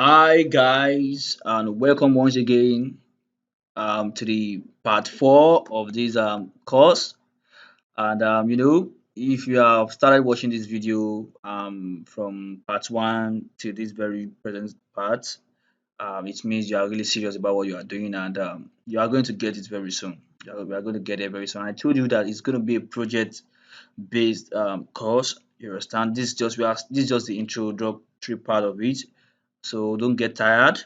Hi guys, and welcome once again to the part 4 of this course. And if you have started watching this video from part 1 to this very present part, it means you are really serious about what you are doing, and you are going to get it very soon. We are going to get it very soon. I told you that it's going to be a project based course. You understand? This is just the introductory part of it. So don't get tired,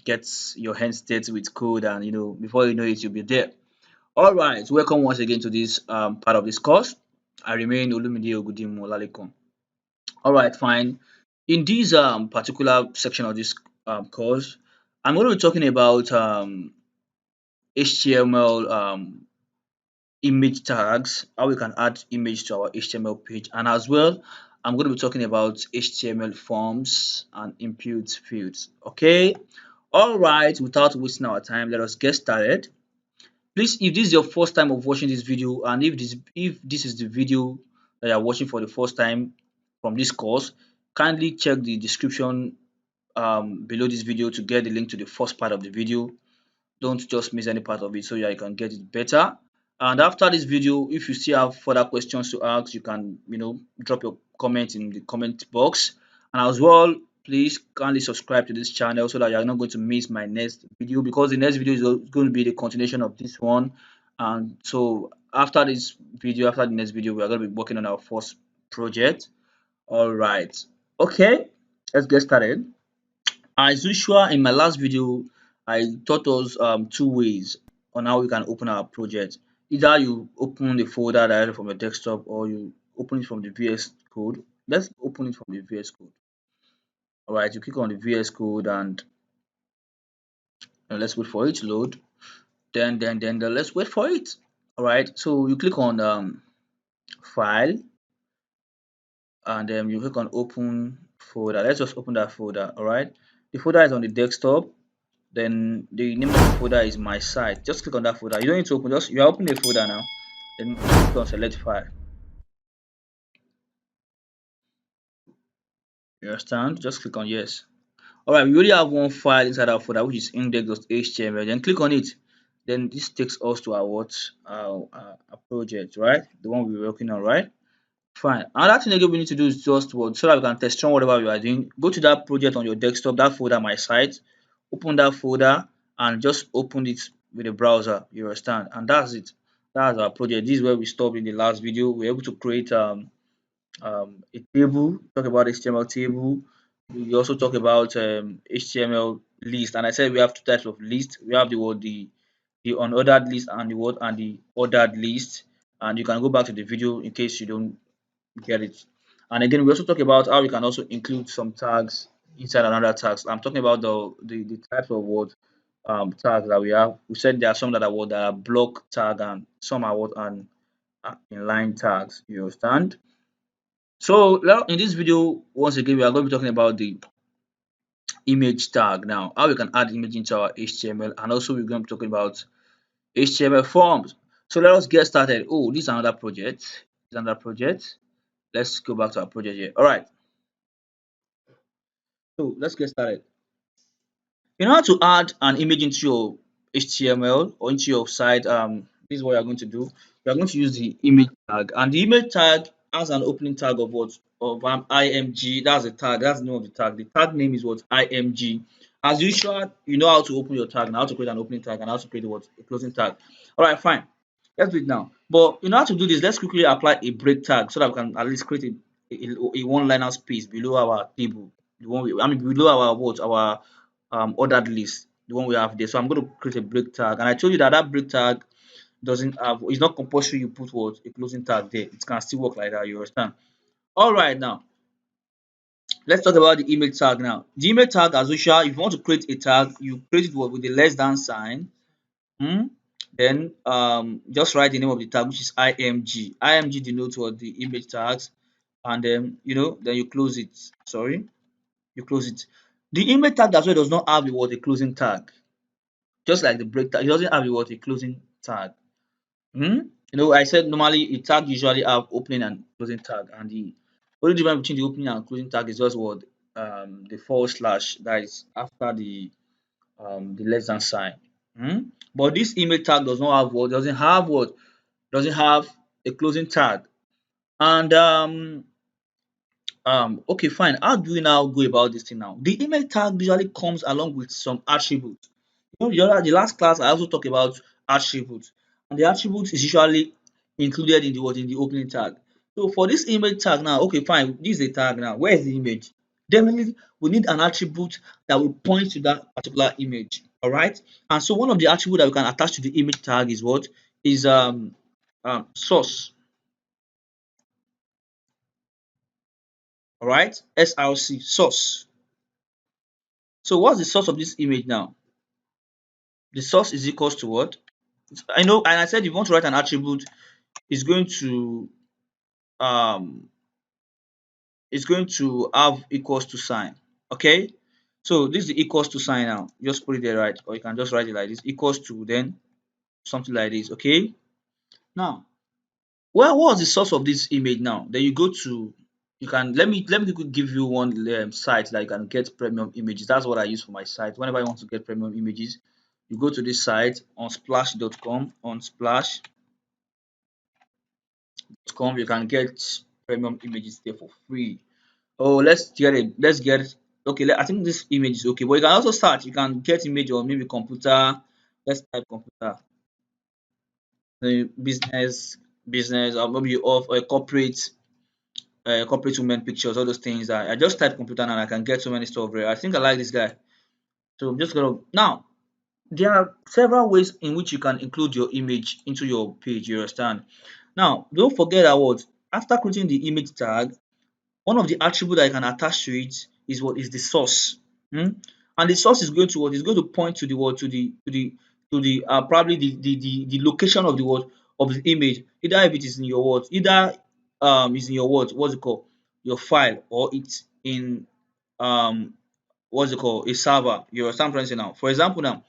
get your hands dirty with code, and before you know it, you'll be there. All right, welcome once again to this part of this course. I remain Olumide Ogudimu Olalekan. All right, fine. In this particular section of this course, I'm going to be talking about HTML image tags, how we can add image to our HTML page, and as well, I'm going to be talking about HTML forms and input fields. Okay. All right, without wasting our time, let us get started. Please, if this is your first time of watching this video, and if this is the video that you're watching for the first time from this course, kindly check the description below this video to get the link to the first part of the video. Don't just miss any part of it so you can get it better. And after this video, if you still have further questions to ask, you can drop your comment in the comment box. And as well, please kindly subscribe to this channel so that you're not going to miss my next video, because the next video is going to be the continuation of this one. And so after this video, after the next video, we are going to be working on our first project. All right, okay, let's get started. As usual, in my last video, I taught us two ways on how we can open our project. Either you open the folder directly from your desktop, or you open it from the VS Code. Let's open it from the VS Code. All right, you click on the VS Code, and let's wait for it to load. Then let's wait for it. All right, so you click on File, and then you click on Open Folder. Let's just open that folder. All right, the folder is on the desktop. Then the name of the folder is my site. Just click on that folder. You don't need to open, just you are opening a folder now. Then click on select file. You understand? Just click on yes. Alright, we already have one file inside our folder, which is index.html. Then click on it. Then this takes us to our our project, right? The one we're working on, right? Fine. Another thing again we need to do is just what, so that we can test run whatever we are doing. Go to that project on your desktop, that folder, my site. Open that folder and just open it with a browser. You understand? And that's it. That's our project. This is where we stopped in the last video. We're able to create a table, talk about HTML table. We also talk about HTML list. And I said we have two types of list. We have the unordered list and the ordered list. And you can go back to the video in case you don't get it. And again, we also talk about how we can also include some tags inside another tags. I'm talking about the types of tags that we have. We said there are some that are that are block tag, and some are and inline tags. You understand? So now in this video, once again, we are going to be talking about the image tag now, how we can add image into our HTML, and also we're going to be talking about HTML forms. So let us get started. Oh, this is another project. This is another project. Let's go back to our project here. All right. So let's get started. In order to add an image into your HTML or into your site, this is what you're going to do. You're going to use the image tag, and the image tag has an opening tag of what, of img. That's the tag. That's the name of the tag. The tag name is what, img. As usual, you know how to open your tag and how to create an opening tag and how to create what, a closing tag. All right, fine. Let's do it now. But in order to do this, let's quickly apply a break tag so that we can at least create a one-liner space below our table. The one I mean below our what, our ordered list, the one we have there. So I'm going to create a break tag, and I told you that that break tag doesn't have, it's not compulsory you put what, a closing tag there. It can still work like that. You understand? All right, now let's talk about the image tag now. The image tag, as usual, if you want to create a tag, you create it with the less than sign. Then just write the name of the tag, which is img. Img denotes what, the image tags, and then then you close it. Sorry, you close it. The image tag as well does not have a closing tag. Just like the break tag, it doesn't have a closing tag. I said normally a tag usually have opening and closing tag, and the only difference between the opening and closing tag is just what, the forward slash that is after the less than sign. But this image tag does not have what? Doesn't have what? Doesn't have a closing tag. And okay, fine. How do we now go about this thing now? The image tag usually comes along with some attributes. The last class I also talked about attributes, and the attributes is usually included in the what in the opening tag. So for this image tag now, okay, fine. This is a tag now. Where is the image? Definitely, we need an attribute that will point to that particular image. All right. And so one of the attributes that we can attach to the image tag is what is source. All right, SRC source. So what's the source of this image now? The source is equals to what? I know, and I said if you want to write an attribute, it's going to um have equals to sign. Okay, so this is the equals to sign now. Just put it there, right? Or you can just write it like this: equals to then something like this. Okay. Now, well, what's the source of this image now? Then you go to you can let me quickly give you one site that you can get premium images. That's what I use for my site. Whenever I want to get premium images, you go to this site on splash.com. On splash.com you can get premium images there for free. Oh, let's get okay. I think this image is okay, but you can also search. You can get image on maybe computer. Let's type computer, business, or maybe of a corporate women pictures, all those things. I just type computer and I can get so many stuff there. I think I like this guy. So I'm just gonna now there are several ways in which you can include your image into your page, you understand. Now don't forget that what after creating the image tag, one of the attribute that I can attach to it is what is the source. And the source is going to what is going to point to the what to the probably the location of the what of the image, either if it is in your what either is in your what's it called your file, or it's in um what's it called a server. You understand what I'm saying now. For example now,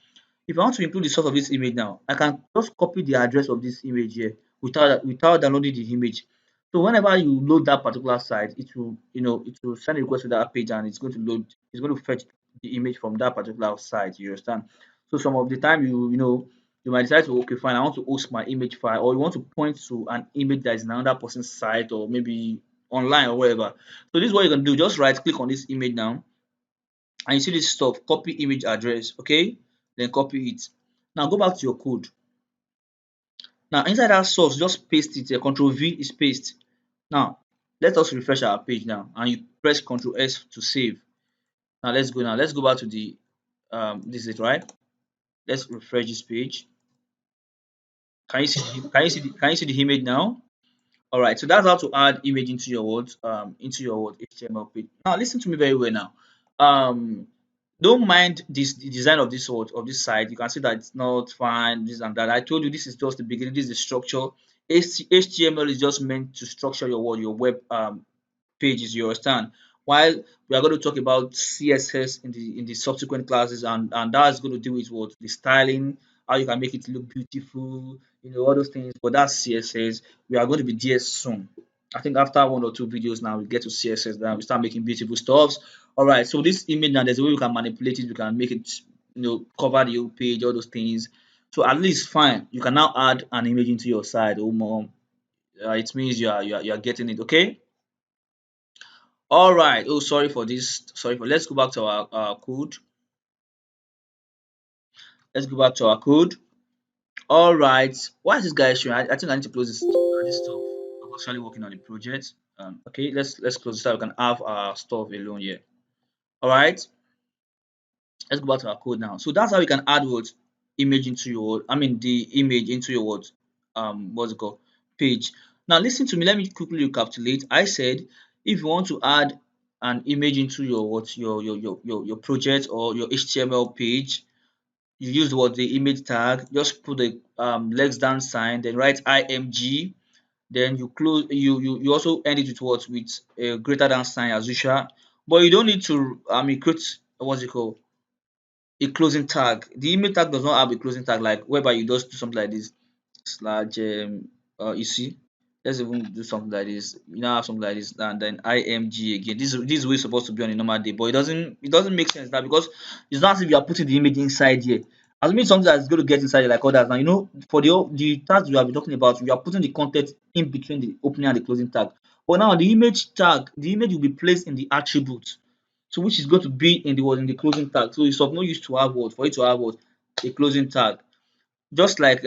if I want to include the source of this image now, I can just copy the address of this image here without downloading the image. So whenever you load that particular site, it will it will send a request to that page and it's going to fetch the image from that particular site. You understand? So some of the time you might decide to okay fine, I want to host my image file, or you want to point to an image that is in another person's site or maybe online or wherever. So this is what you can do. Just right click on this image now and you see this stuff, copy image address, okay? Then copy it. Now go back to your code. Now inside that source, just paste it. Control V is paste. Now let us refresh our page now, and you press Control S to save. Now let's go. Now let's go back to the this is it, right? Let's refresh this page. Can you see the image now? All right, so that's how to add image into your words into your word HTML page. Now listen to me very well now. Um don't mind the design of this word of this site. You can see that it's not fine, this and that. I told you this is just the beginning, this is the structure. HTML is just meant to structure your word, your web pages, you understand. While we are going to talk about CSS in the subsequent classes, and that's going to do with what the styling, how you can make it look beautiful, all those things. But that's CSS. We are going to be there soon. I think after one or two videos now we get to CSS, then we start making beautiful stuffs. All right, so this image now, there's a way we can manipulate it. We can make it cover the whole page, all those things. So at least fine, you can now add an image into your site. Oh mom, it means you are getting it. Okay. All right. Oh, sorry for this. Sorry for. Let's go back to our code. Let's go back to our code. All right. Why is this guy showing? I think I need to close this stuff. I'm actually working on the project. Okay. Let's close this so we can have our stuff alone here. All right. Let's go back to our code now. So that's how you can add what image into your. I mean the image into your what what's it called page. Now listen to me. Let me quickly recapitulate. I said if you want to add an image into your what your project or your HTML page, you use what the image tag. Just put the legs down sign, then write img. Then you close. You also end it with what with a greater than sign as usual. But you don't need to create what's it called a closing tag. The image tag does not have a closing tag like whereby you just do something like this slash you see. Let's even do something like this. You now have something like this, and then img again. This is where it's supposed to be on a normal day, but it doesn't make sense now because it's not as if you are putting the image inside here. Assuming something that's going to get inside here like others. Now you know for the tags we have been talking about, we are putting the content in between the opening and the closing tag. But now the image tag, the image will be placed in the attribute. So which is going to be in the closing tag. So it's of no use to have what for it to have what a closing tag. Just like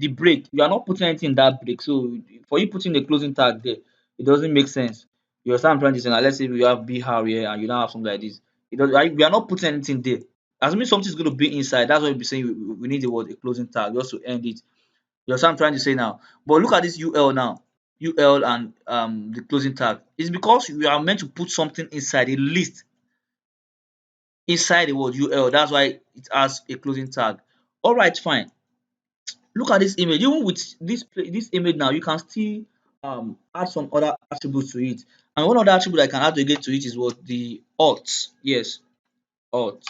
the break, you are not putting anything in that break. So for you putting the closing tag there, it doesn't make sense. You understand what I'm trying to say? Now let's say we have BR here and you now have something like this. We are not putting anything there. Assuming something is going to be inside, that's why we be saying we need the word a closing tag just to end it. You understand what I'm trying to say now? But look at this UL now. UL and the closing tag. It's because we are meant to put something inside a list inside the word UL. That's why it has a closing tag. All right, fine. Look at this image. Even with this image now, you can still add some other attributes to it. And one other attribute I can add again to it is what the alt. Yes, alt.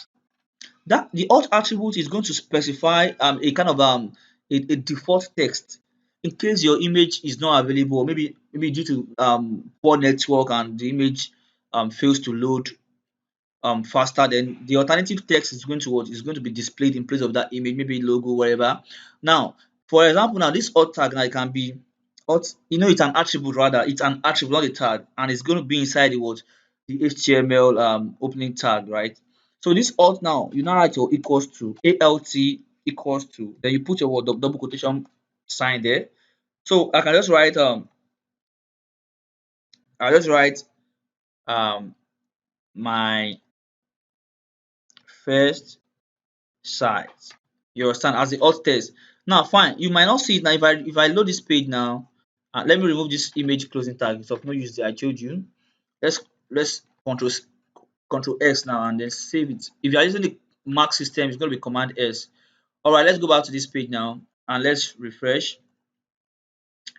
That the alt attribute is going to specify a kind of a default text in case your image is not available, maybe due to poor network and the image fails to load faster, then the alternative text is going to what is going to be displayed in place of that image, maybe logo, whatever. Now, for example, now this alt tag now it can be alt, it's an attribute rather, it's an attribute, not a tag, and it's going to be inside the HTML opening tag, right? So this alt now, you now write your equals to alt equals to, then you put your word double quotation sign there. So I can just write I just write um my first site. You understand? As the alt text. Now, fine. You might not see it now. If I load this page now, let me remove this image closing tag. It's of no use there. I told you. Let's control S now and then save it. If you are using the Mac system, it's going to be Command S. All right. Let's go back to this page now and let's refresh.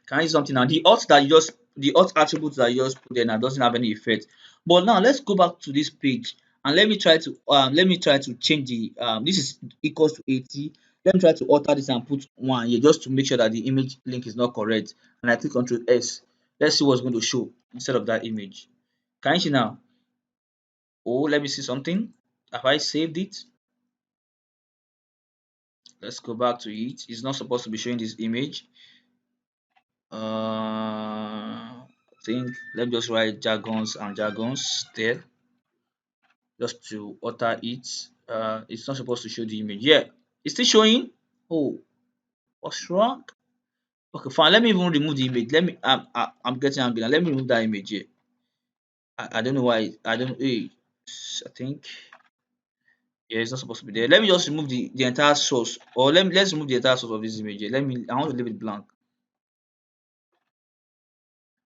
Can I see something now? The alt attribute that you just put there now doesn't have any effect. But now let's go back to this page and let me try to change the this is equals to 80. Let me try to alter this and put 1 here just to make sure that the image link is not correct. And I click Control S. Let's see what's going to show instead of that image. Can you see now? Oh, let me see something. Have I saved it? Let's go back to it. It's not supposed to be showing this image. I think let me just write jargons and jargons there just to alter it. It's not supposed to show the image. Yeah, it's still showing. Oh, what's wrong? Okay, fine. Let me even remove the image. I'm getting angry now. Let me remove that image here. I don't know why. I don't. Hey, I think yeah, it's not supposed to be there. Let me just remove the entire source, or let's remove the entire source of this image here. I want to leave it blank.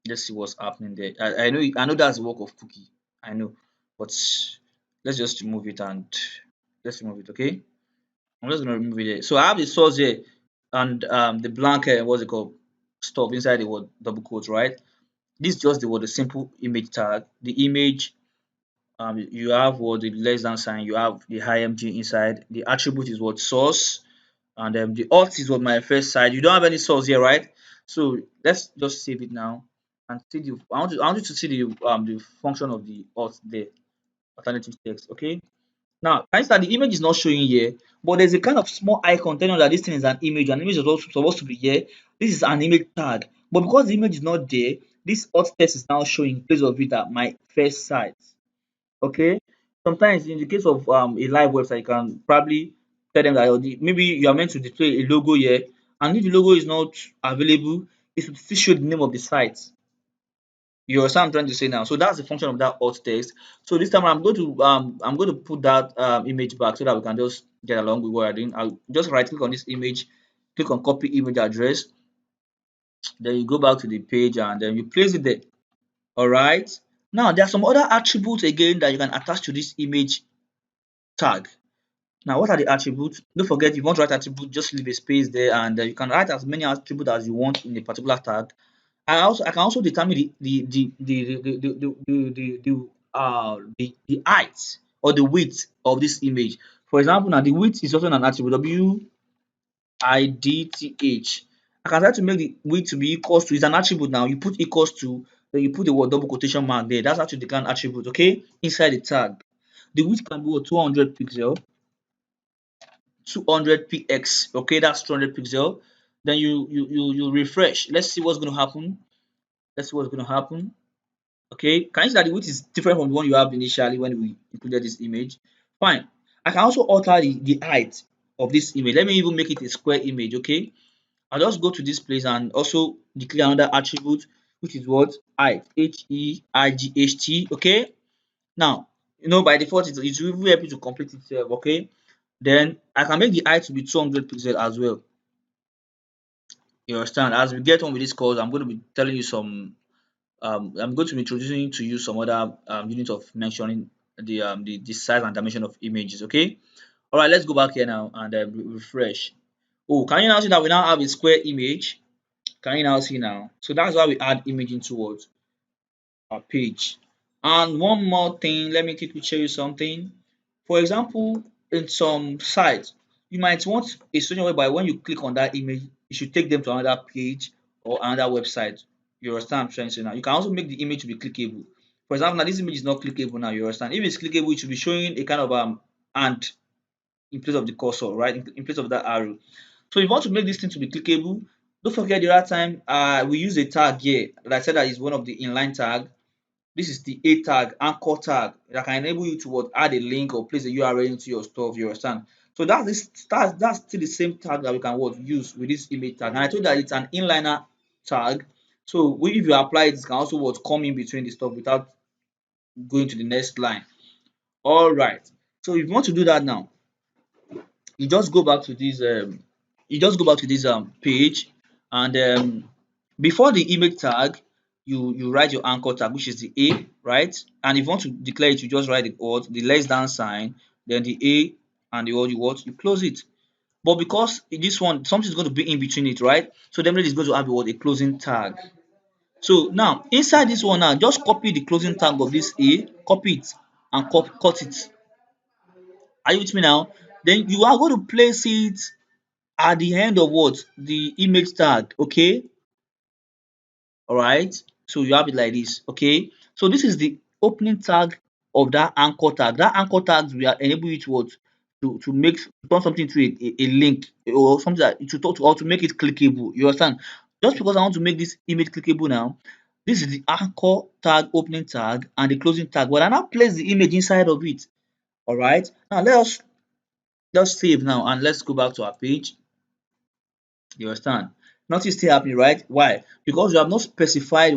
Let's see what's happening there. I know that's the work of cookie. I know, but let's just remove it and let's remove it. Okay, I'm just gonna remove it here. So I have the source here and the blank what's it called stuff inside the word double quotes, right? This is just the simple image tag. The image you have what the less than sign. You have the img inside. The attribute is what source, and the alt is what my first site. You don't have any source here, right? So let's just save it now and see the. I want you to see the function of the alt there, alternative text. Okay. Now, can you see that the image is not showing here, but there's a kind of small icon telling us that this thing is an image. An image is also supposed to be here. This is an image tag, but because the image is not there, this alt text is now showing in place of it at my first site. Okay. Sometimes in the case of a live website, you can probably tell them that maybe you are meant to display a logo here, and if the logo is not available, it should still show the name of the site. You understand what I'm trying to say now? So that's the function of that alt text. So this time I'm going to put that image back so that we can just get along with what I'm doing. I'll just right click on this image, click on copy image address, then you go back to the page and then you place it there. All right. Now there are some other attributes again that you can attach to this image tag. Now, what are the attributes? Don't forget, if you want to write attribute, just leave a space there, and you can write as many attributes as you want in a particular tag. I can also determine the height or the width of this image. For example, now the width is also an attribute width, I can try to make the width to be equals to, it's an attribute now. You put equals to, then you put the word double quotation mark there. That's how to declare an attribute, okay? Inside the tag. The width can be what, 200 pixel, 200 px, okay? That's 200 pixel. Then you refresh. Let's see what's going to happen. Let's see what's going to happen. Okay, can you see that the width is different from the one you have initially when we included this image? Fine. I can also alter the height of this image. Let me even make it a square image, okay? I'll just go to this place and also declare another attribute, which is what? Height. Height, okay? Now, by default, it will help you to complete itself, okay? Then I can make the height to be 200 pixels as well. You understand? As we get on with this course, I'm going to be telling you some I'm going to be introducing to you some other unit of mentioning the size and dimension of images. Okay. All right. Let's go back here now and refresh. Oh, can you now see that we now have a square image? Can you now see now? So that's why we add image into what our page. And one more thing, let me quickly show you something. For example, in some sites, you might want a situation whereby when you click on that image, it should take them to another page or another website. You understand what I'm trying to say now? You can also make the image to be clickable. For example, now this image is not clickable now, you understand? If it's clickable, it should be showing a kind of hand in place of the cursor, right? In place of that arrow. So if you want to make this thing to be clickable, don't forget the other time we use a tag here that I said that is one of the inline tag. This is the A tag, anchor tag that can enable you to add a link or place a URL into your stuff, you understand? So that's still the same tag that we can use with this image tag. And I told you that it's an inliner tag. So if you apply it, it can also come in between the stuff without going to the next line. All right. So if you want to do that now, you just go back to this page and before the image tag you write your anchor tag, which is the A, right? And if you want to declare it, you just write the less than sign, then the A, and the you close it. But because in this one something is going to be in between it, right? So definitely it's going to have a closing tag. So now inside this one now, just copy the closing tag of this A, copy it and cut it. Are you with me now? Then you are going to place it at the end of the image tag, okay? All right. So you have it like this, okay? So this is the opening tag of that anchor tag. That anchor tag will enable you to turn something to a link or something that to talk to, or to make it clickable. You understand? Just because I want to make this image clickable now, this is the anchor tag, opening tag, and the closing tag. But I now place the image inside of it. All right. Now let us just save now and let's go back to our page. You understand? Nothing still happening, right? Why? Because you have not specified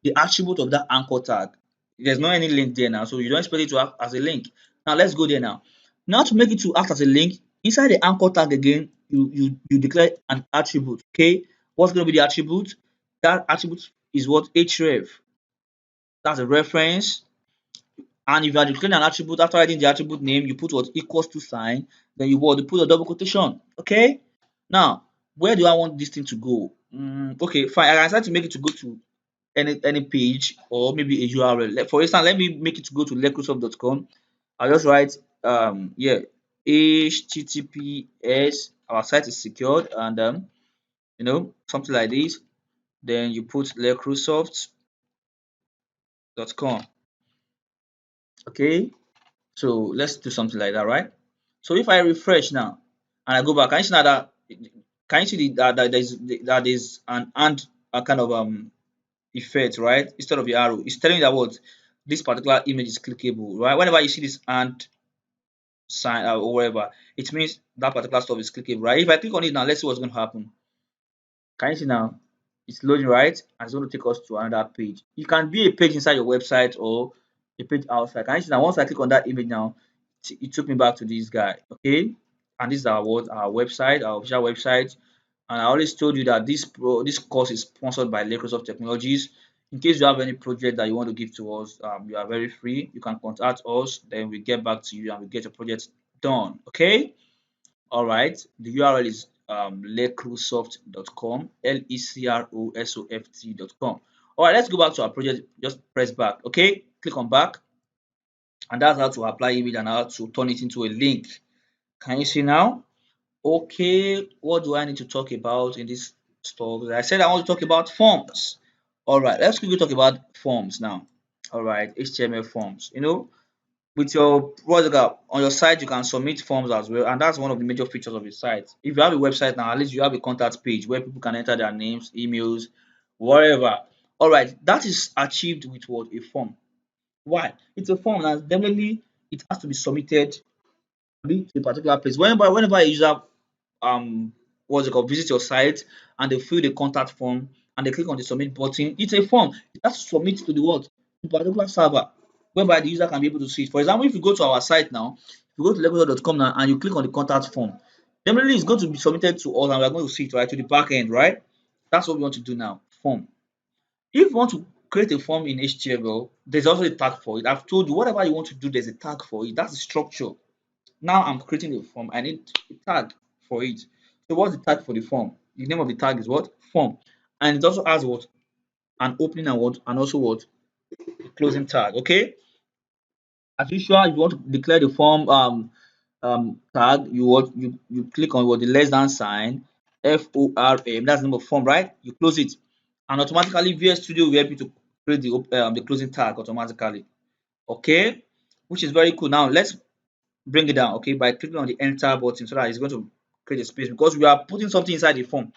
the attribute of that anchor tag. There's not any link there now, so you don't expect it to act as a link. Now let's go there now. Now to make it to act as a link, inside the anchor tag again, you declare an attribute. Okay, what's going to be the attribute? That attribute is href. That's a reference. And if you are declaring an attribute, after writing the attribute name, you put equals to sign, then you put a double quotation. Okay. Now, where do I want this thing to go? Okay, fine. I can decide to make it to go to any page or maybe a URL. For instance, let me make it to go to lecrusoft.com. I'll just write yeah, HTTPS. Our site is secured, and something like this. Then you put lecrusoft.com. Okay. So let's do something like that, right? So if I refresh now and I go back, can you see now that there's an and a kind of effect, right? Instead of the arrow, it's telling you that this particular image is clickable, right? Whenever you see this and sign or whatever, it means that particular stuff is clickable, right? If I click on it now, let's see what's going to happen. Can you see now? It's loading, right? And it's going to take us to another page. It can be a page inside your website or a page outside. Can you see now? Once I click on that image now, it took me back to this guy. Okay, and this is our website, our official website. And I always told you that this course is sponsored by Microsoft Technologies. In case you have any project that you want to give to us, you are very free. You can contact us, then we get back to you and we get your project done. Okay. All right. The URL is lecrosoft.com, lecrosoft.com. All right, let's go back to our project. Just press back. Okay, click on back, and that's how to apply image and how to turn it into a link. Can you see now? Okay, what do I need to talk about in this stuff. I said I want to talk about forms. All right, let's quickly talk about forms now. All right, HTML forms. With your what's it called, on your site, you can submit forms as well, and that's one of the major features of the site. If you have a website now, at least you have a contact page where people can enter their names, emails, whatever. All right, that is achieved with what? A form. Why? It's a form, and definitely it has to be submitted to a particular place. Whenever a user what's it called, visit your site and they fill the contact form and they click on the submit button, it's a form. It has to submit to the what? To a particular server whereby the user can be able to see it. For example, if you go to our site now, if you go to legoso.com now and you click on the contact form, definitely it's going to be submitted to us and we're going to see it, right, to the back end, right? That's what we want to do now. Form. If you want to create a form in HTML, there's also a tag for it. I've told you whatever you want to do, there's a tag for it. That's the structure. Now I'm creating a form. I need a tag for it. So what's the tag for the form? The name of the tag is what? Form. And it also has what? An opening and what? And also what? A closing tag. Okay. As usual, if you want to declare the form tag, you click on what, the less than sign, FORM. That's the name of form, right? You close it, and automatically VS Studio will help you to create the closing tag automatically. Okay, which is very cool. Now let's bring it down, okay, by clicking on the enter button so that it's going to create a space because we are putting something inside the form.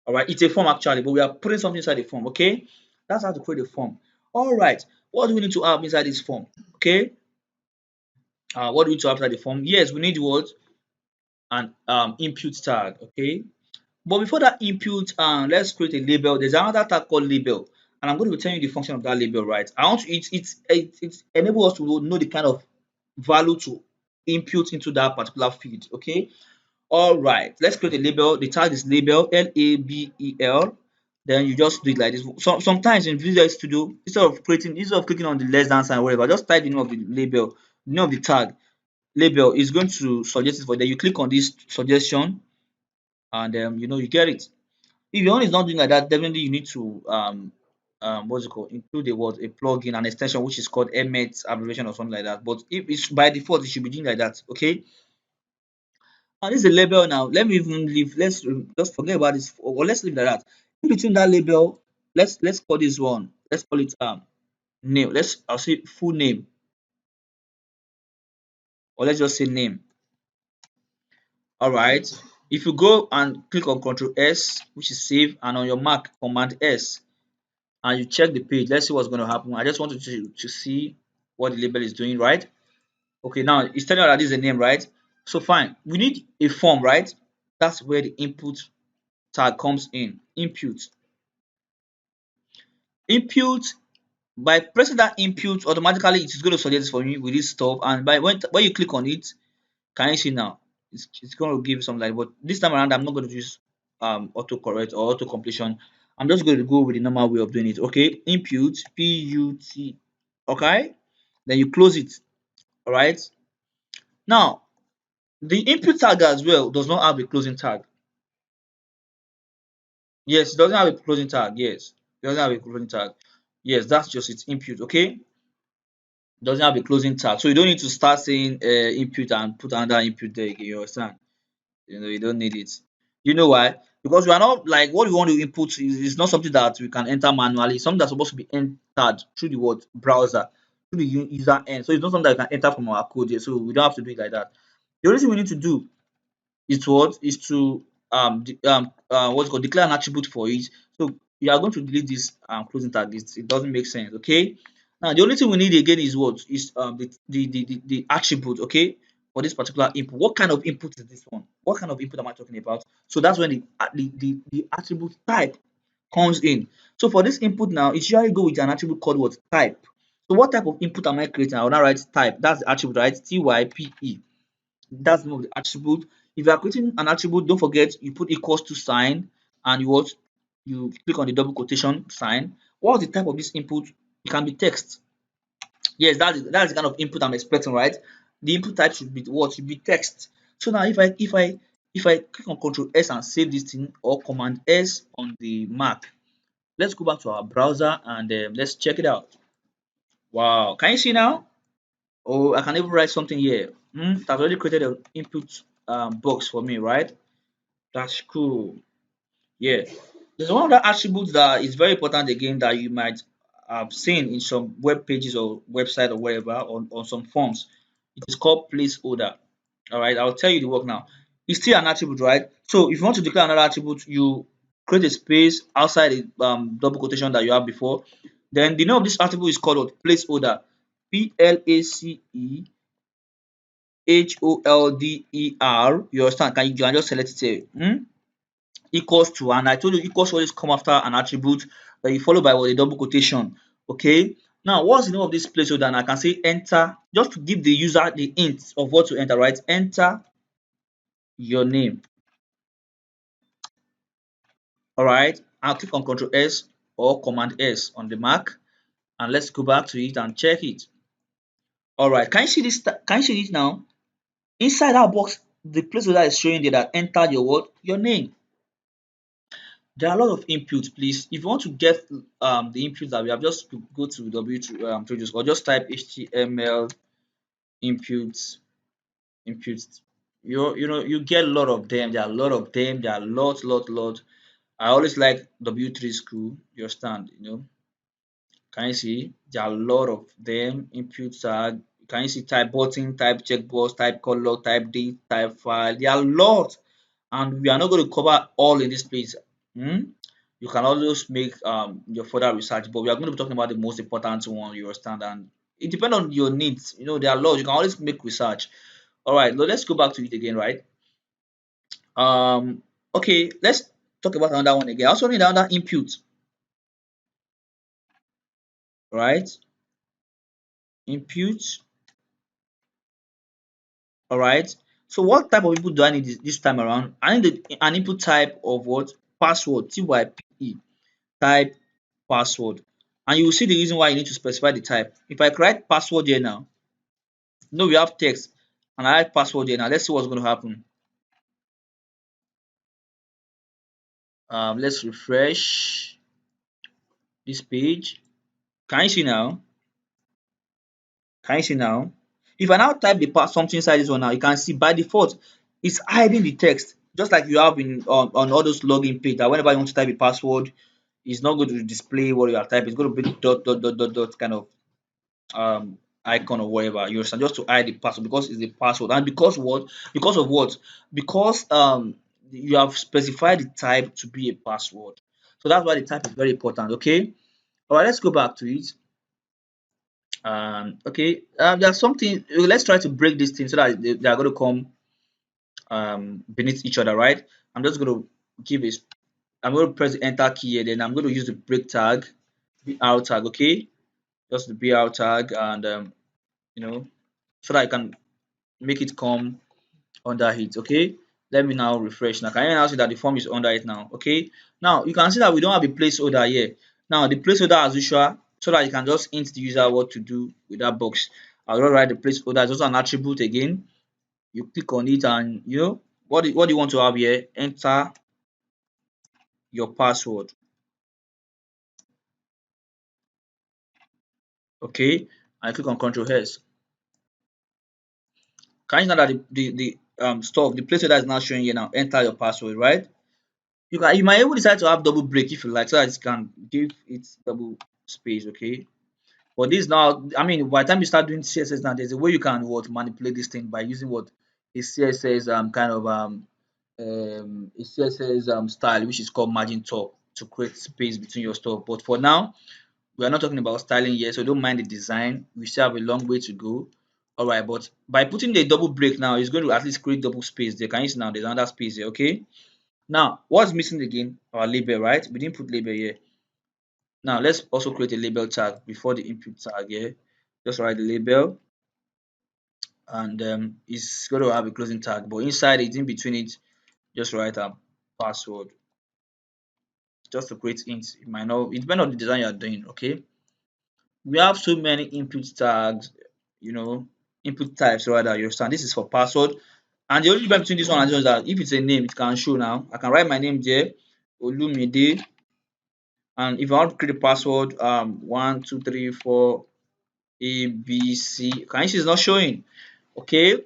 All right, it's a form actually, but we are putting something inside the form. Okay, that's how to create a form. All right, what do we need to have inside this form? Okay, what do we need to have inside the form? Yes, we need what? An input tag. Okay, but before that input, let's create a label. There's another tag called label, and I'm going to be telling you the function of that label, right? I want to, it enables us to know the kind of value to input into that particular field. Okay, all right, let's create a label. The tag is label, label. Then you just do it like this. Sometimes in Visual Studio, instead of clicking on the less than sign or whatever, just type the name of the label, the name of the tag label is going to suggest it for you. Then you click on this suggestion, and you get it. If your own is not doing like that, definitely you need to what's it called, include a word, a plugin, an extension which is called emmet abbreviation or something like that. But if it's by default, it should be doing like that. Okay. And this is a label now. Let me even leave. Let's just forget about this, or let's leave like that. In between that label, let's call this one. Let's call it name. I'll say full name, or let's just say name. All right. If you go and click on Control S, which is save, and on your Mac, Command S, and you check the page, let's see what's going to happen. I just wanted to see what the label is doing, right? Okay, now it's telling us that this is a name, right? So fine. We need a form, right? That's where the input tag comes in. Input. Input, by pressing that input, automatically it is going to suggest for you with this stuff. And by when you click on it, can you see now? It's going to give you something like, but this time around, I'm not going to use autocorrect or auto completion. I'm just going to go with the normal way of doing it. Okay, input, PUT. Okay, then you close it. All right. Now, the input tag as well does not have a closing tag. Yes, it doesn't have a closing tag. Yes, it doesn't have a closing tag. Yes, that's just its input. Okay, doesn't have a closing tag, so you don't need to start saying input and put another input there again. You understand? You don't need it. You know why? Because we are not, like, what we want to input is not something that we can enter manually. It's something that's supposed to be entered through the word browser, through the user end. So it's not something that we can enter from our code here. So we don't have to do it like that. The only thing we need to do is to what's called, declare an attribute for it. So you are going to delete this closing tag. It doesn't make sense. Okay. Now the only thing we need again is what is the attribute. Okay, for this particular input. What kind of input is this one? What kind of input am I talking about? So that's when the attribute type comes in. So for this input now, it usually go with an attribute called what? Type. So what type of input am I creating? I will now write type. That's the attribute, right? type. That's the name of the attribute. If you are creating an attribute, don't forget you put equals to sign, and you click on the double quotation sign. What's the type of this input? It can be text. Yes, that's the kind of input I'm expecting, right? The input type should be what? Should be text. So now if I click on Control S and save this thing, or Command S on the Mac, let's go back to our browser and let's check it out. Wow, can you see now? Oh, I can even write something here. It has already created an input box for me, right? That's cool. Yeah. There's one other attribute that is very important again that you might have seen in some web pages or website or wherever on some forms. It is called placeholder. All right, I'll tell you the work now. It's still an attribute, right? So if you want to declare another attribute, you create a space outside the double quotation that you have before. Then the name of this attribute is called what? Placeholder. Placeholder. You understand? You can just select it here. Equals to, and I told you equals always come after an attribute that you follow by what, a double quotation. Okay. Now, what's the name of this placeholder? And I can say enter just to give the user the hint of what to enter, right? Enter your name. All right. I'll click on Control S or Command S on the Mac, and let's go back to it and check it. All right. Can you see this? Can you see it now? Inside that box, the placeholder is showing there that enter your what? Your name. There are a lot of inputs, please. If you want to get the inputs that we have, just to go to W3 or just type HTML inputs inputs. You get a lot of them. There are a lot of them. There are lots. I always like W3 school. You understand? Can you see? There are a lot of them. Inputs are. Can you see? Type button, type checkbox, type color, type date, type file. There are a lot, and we are not going to cover all in this place. Hmm? You can always make your further research, but we are going to be talking about the most important one. You understand? And it depends on your needs. There are laws. You can always make research. All right. Now let's go back to it again. Right. Um. Okay. Let's talk about another one again. I also need another input. Right. Input. All right. So what type of input do I need this time around? I need an input type of what? Password. TYPE. Type password. And you will see the reason why you need to specify the type. If I write password here now, we have text, and I write password here now. Let's see what's going to happen. Let's refresh this page. Can you see now? Can you see now? If I now type the something inside this one now, you can see by default it's hiding the text, just like you have in on all those login page that whenever you want to type a password, it's not going to display what you are typing. It's going to be dot kind of icon or whatever. You understand? Just to hide the password because it's the password. And because what? Because of what? Because you have specified the type to be a password. So that's why the type is very important. Okay. All right. Let's go back to it. Okay. There's something. Let's try to break this thing so that they are going to come beneath each other, right? I'm just going to give a. I'm going to press the enter key here. Then I'm going to use the break tag, BR tag. Okay. Just the BR tag, and so that I can make it come under it. Okay. Let me now refresh. Now, can you now see that the form is under it now? Okay. Now you can see that we don't have a placeholder here. Now the placeholder as usual, so that you can just hint the user what to do with that box. I'll just write the placeholder. It's also an attribute again. You click on it, and what do you want to have here? Enter your password. Okay. I click on Control S. Can you know that the placeholder is now showing here now? Enter your password, right? You might even decide to have double break if you like, so that it can give it double space. Okay. But this now, I mean, by the time you start doing CSS now, there's a way you can manipulate this thing by using what a CSS kind of a CSS style, which is called margin top, to create space between your stuff. But for now, we are not talking about styling yet, so don't mind the design. We still have a long way to go. All right, but by putting the double break now, it's going to at least create double space there. Can you see now? There's another space here. Okay. Now, what's missing again? Our label, right? We didn't put label here. Now, let's also create a label tag before the input tag here. Just write the label, and it's going to have a closing tag, but inside it, in between it, just write a password just to create hints. It might not, it depends on the design you are doing. Okay, we have so many input tags, you know, input types rather. You understand? This is for password, and the only difference between this one and this one is that if it's a name, it can show now. I can write my name there, Olumide. And if I want to create a password, 1 2 3 4 ABC, can you see it's not showing? Okay.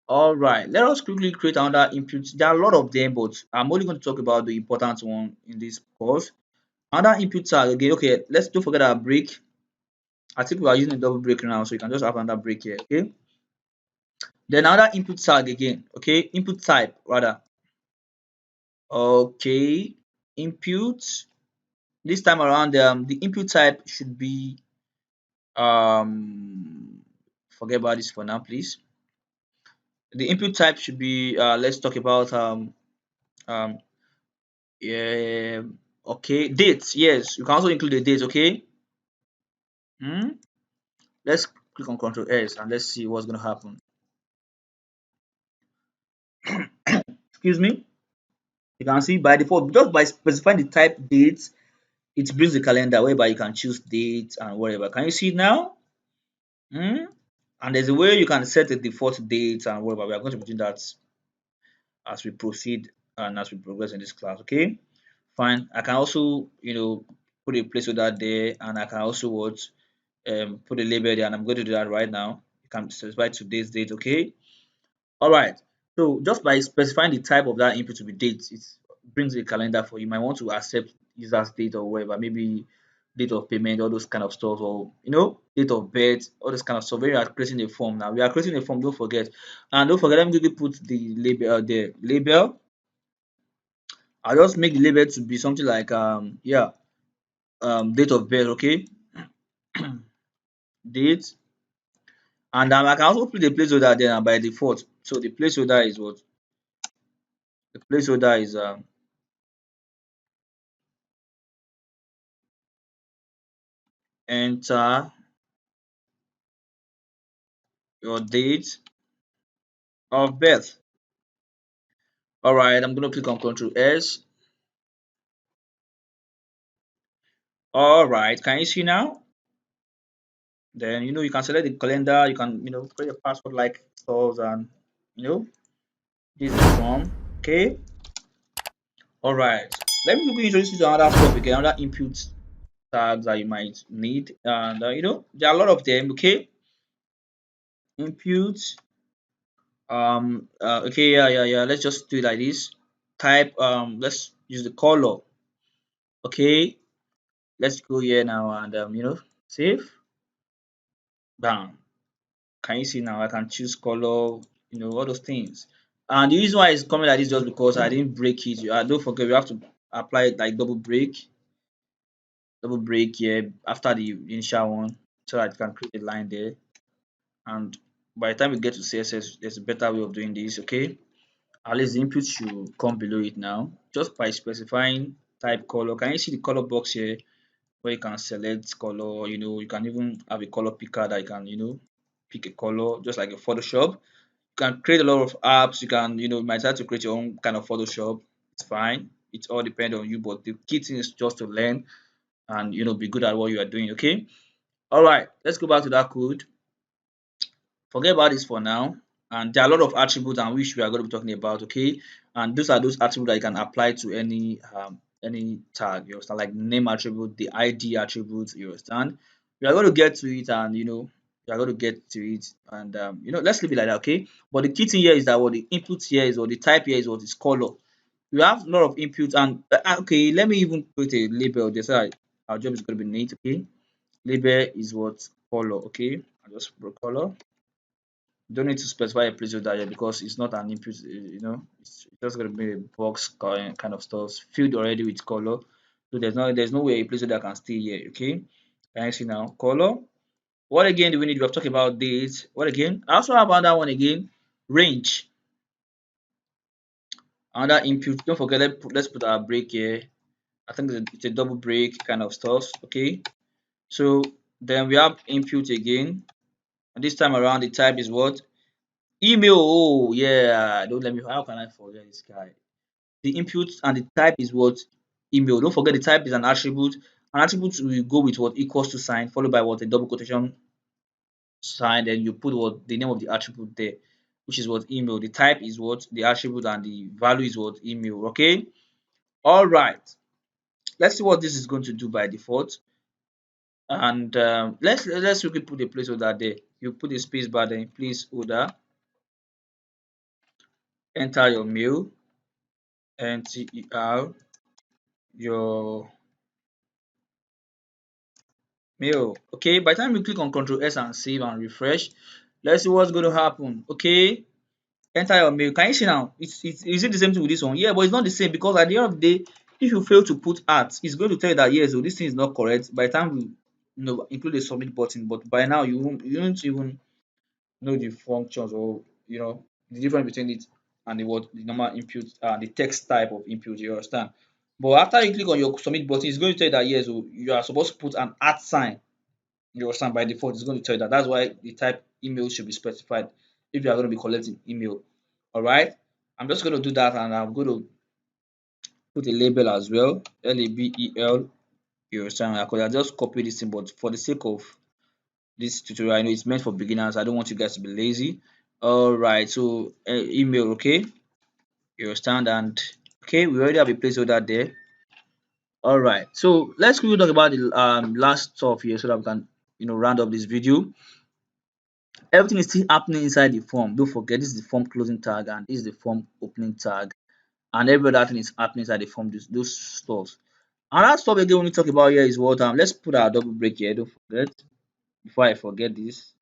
All right, let us quickly create another input. There are a lot of them, but I'm only going to talk about the important one in this course. Another input tag again. Okay, let's don't forget our break. I think we are using a double break now, so you can just have another break here. Okay. Then another input tag again. Okay, input type rather. Okay, input. This time around, the input type should be forget about this for now, please. The input type should be let's talk about um yeah, okay, dates. Yes, you can also include the dates. Okay. Hmm. Let's click on Control S and let's see what's going to happen. Excuse me. You can see by default, just by specifying the type dates, it brings the calendar whereby you can choose dates and whatever. Can you see it now? Hmm? And there's a way you can set the default dates and whatever. We are going to be doing that as we proceed and as we progress in this class. Okay, fine. I can also, put a placeholder there, and I can also what put a label there, and I'm going to do that right now. You can specify today's date. Okay. All right. So just by specifying the type of that input to be date, it brings a calendar for you. You might want to accept user's date or whatever, maybe date of payment, all those kind of stuff, or date of birth, all this kind of stuff. When you are creating a form now, we are creating a form. Don't forget, and don't forget. Let me quickly put the label there. Label. I'll just make the label to be something like yeah, date of birth. Okay, date, and I can also put the placeholder there by default. So the placeholder is what? The placeholder is enter your date of birth. All right, I'm going to click on Control S. All right, can you see now? Then you can select the calendar. You can create a password like stores and this is from. Okay. All right. Let me quickly introduce you to another stuff again, another input tags that you might need, and there are a lot of them. Okay, input. Okay, yeah. Let's just do it like this. Type. Let's use the color. Okay, let's go here now and save. Bam. Can you see now? I can choose color, all those things. And the reason why it's coming like this just because I didn't break it. Don't forget we have to apply it like double break here after the initial one, so that I can create a line there. And by the time we get to CSS, there's a better way of doing this. Okay, at least the input should come below it now, just by specifying type color. Can you see the color box here? Where you can select color, you can even have a color picker that you can, pick a color just like a Photoshop. You can create a lot of apps. You can, you might have to create your own kind of Photoshop. It's fine. It all depends on you, but the key thing is just to learn and be good at what you are doing. Okay. All right. Let's go back to that code. Forget about this for now. And there are a lot of attributes and which we are going to be talking about. Okay. And those are those attributes that you can apply to any tag. You understand, like name attribute, the ID attribute. You understand. We are going to get to it, and we are going to get to it, and let's leave it like that. Okay. But the key thing here is that what the input here is, or the type here is, what is color. We have a lot of inputs, and okay, let me even put a label there so that our job is going to be neat. Okay. Label is what color. Okay. I just put color. You don't need to specify a placeholder here because it's not an input, it's just going to be a box kind of stuff filled already with color. So there's no way a placeholder can stay here. Okay, can you see now? Color. What again do we need? We have talked about dates. What again? I also have another one again. Range. Another input. Don't forget, let's put our break here. I think it's a double break kind of stuff. Okay, so then we have input again, and this time around the type is what? Email. Oh yeah, don't let me. How can I forget this guy? The input and the type is what? Email. Don't forget the type is an attribute. An attribute will go with what? Equals to sign, followed by what? A double quotation sign. Then you put what? The name of the attribute there, which is what? Email. The type is what? The attribute, and the value is what? Email. Okay. All right. Let's see what this is going to do by default. And let's quickly put a placeholder there. You put a space bar, then please order. enter your mail, enter your mail. Okay, by the time you click on Control S and save and refresh, let's see what's going to happen. Okay, enter your mail. Can you see now? Is it the same thing with this one? Yeah, but it's not the same, because at the end of the day, if you fail to put at, it's going to tell you that yes, oh, this thing is not correct. By the time you include the submit button, but by now you won't even know the functions, or the difference between it and the normal input and the text type of input. You understand? But after you click on your submit button, it's going to tell you that yes, oh, you are supposed to put an at sign. You understand? By default, it's going to tell you that. That's why the type email should be specified if you are going to be collecting email. All right. I'm just going to do that, and I'm going to put a label as well. Label. You understand? I could have just copy this thing, but for the sake of this tutorial, I know it's meant for beginners. I don't want you guys to be lazy. All right. So email. Okay. You understand? And okay, we already have a placeholder there. All right. So let's quickly talk about the last stuff here, so that we can round up this video. Everything is still happening inside the form. Don't forget, this is the form closing tag and this is the form opening tag, and every other thing is happening inside the form. Those stuff. Another stuff again we need to talk about here is what let's put our double break here. Don't forget, before I forget this.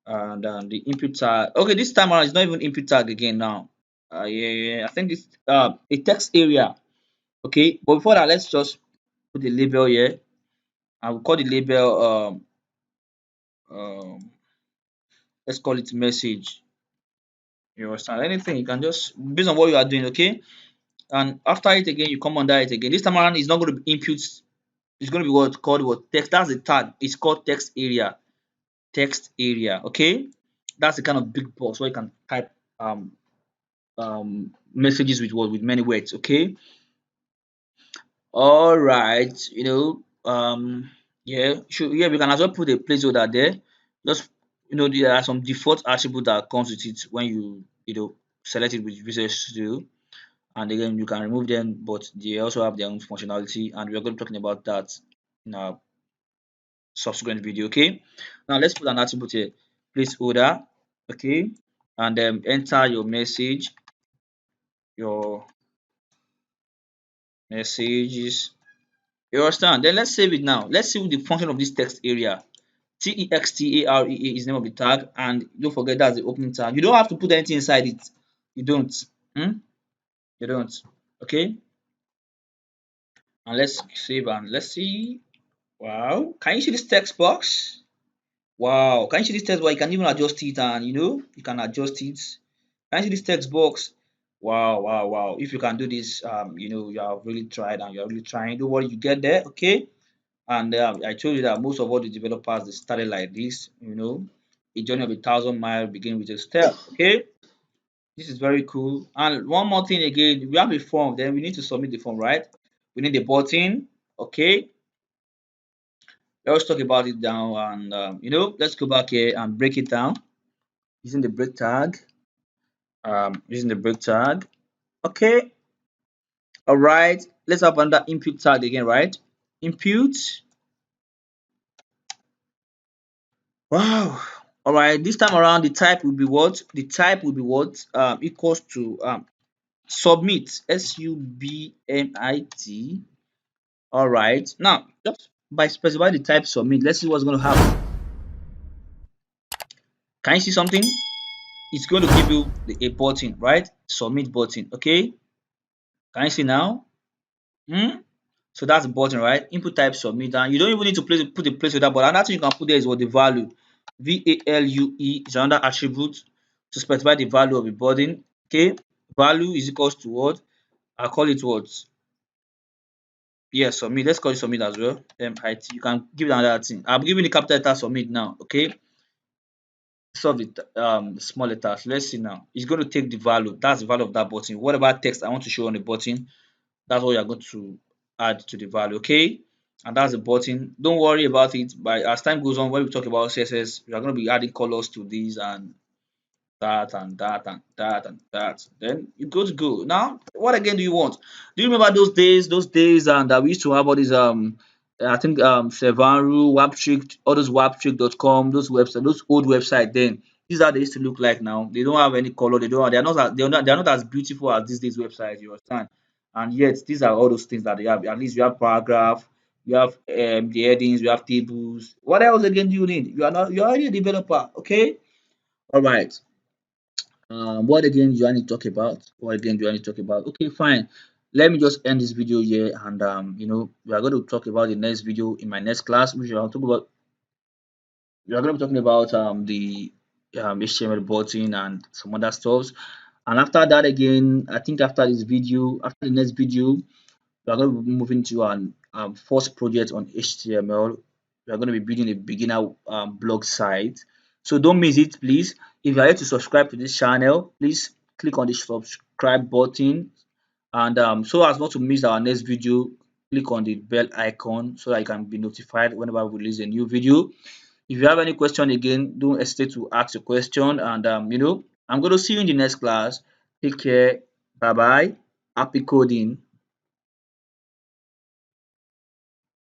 And the input tag. Okay, this time around it's not even input tag again now. Yeah, I think it's a text area. Okay, but before that, let's just put the label here. I will call the label um let's call it message. You understand? Anything you can just based on what you are doing, okay? And after it again, you come under it again. This time around, it's not going to be inputs. It's going to be what called what text. That's the tag. It's called text area. Text area. Okay, that's the kind of big box where you can type messages with what with many words. Okay. All right. Yeah. Yeah. We can as well put a placeholder there. Just there are some default attributes that comes with it when you select it with Visual Studio. And again, you can remove them, but they also have their own functionality, and we are going to be talking about that in our subsequent video. Okay, now let's put an attribute here, placeholder. Okay, and then enter your messages. You understand? Then let's save it now. Let's see the function of this text area. Textarea is the name of the tag, and don't forget that's the opening tag. You don't have to put anything inside it. You don't. You don't. Okay, and let's save and let's see. Wow, can you see this text box? Wow, can you see this text box? You can even adjust it, and you can adjust it. Can you see this text box? Wow, wow, wow. If you can do this, you have really tried and you're really trying. Don't worry, you get there, okay? And I told you that most of all the developers they started like this, a journey of 1,000 miles begin with a step, okay? This is very cool. And one more thing again, we have a form, then we need to submit the form, right? We need a button, okay? Let's talk about it now, and let's go back here and break it down using the break tag. Okay, all right. Let's have another input tag again, right? Input. Wow. All right. This time around, the type will be what? The type will be what? Equals to submit. Submit. All right. Now, just by specifying the type submit, let's see what's going to happen. Can you see something? It's going to give you a button, right? Submit button. Okay. Can you see now? So that's the button, right? Input type submit, and you don't even need to put the placeholder, but another thing you can put there is what the value. Value is another attribute to specify the value of the button. Okay, value is equals to what? I call it what? Yes, submit. Let's call it submit as well. MIT. You can give it another thing. I'm giving the capital letter submit now. Okay, solve the small letters. Let's see now. It's going to take the value. That's the value of that button. Whatever text I want to show on the button, that's what you're going to add to the value. Okay, and that's the button. Don't worry about it. But as time goes on, when we talk about CSS, we are going to be adding colors to these and that and that and that and that. Then you go to go. Now, what again do you want? Do you remember those days? Those days and that we used to have all these I think Sevaru, Waptrick, all those Waptrick.com, those websites, those old websites. Then These are they used to look like now. They don't have any color. They are not as beautiful as these days websites. You understand? And yet these are all those things that they have. At least you have paragraph, you have the headings, you have tables. What else again do you need? You're already a developer. Okay. All right. What again do I need to talk about? What again do I need to talk about? Okay, fine. Let me just end this video here, and we are going to talk about the next video in my next class, which we are going to be talking about the HTML button and some other stuff. And after that, again, I think after the next video, we are going to be moving to an first project on HTML. We are going to be building a beginner blog site. So don't miss it, please. If you are yet to subscribe to this channel, please click on the subscribe button. And so as not to miss our next video, click on the bell icon so that you can be notified whenever we release a new video. If you have any question again, don't hesitate to ask your question. And I'm going to see you in the next class. Take care. Bye bye. Happy coding.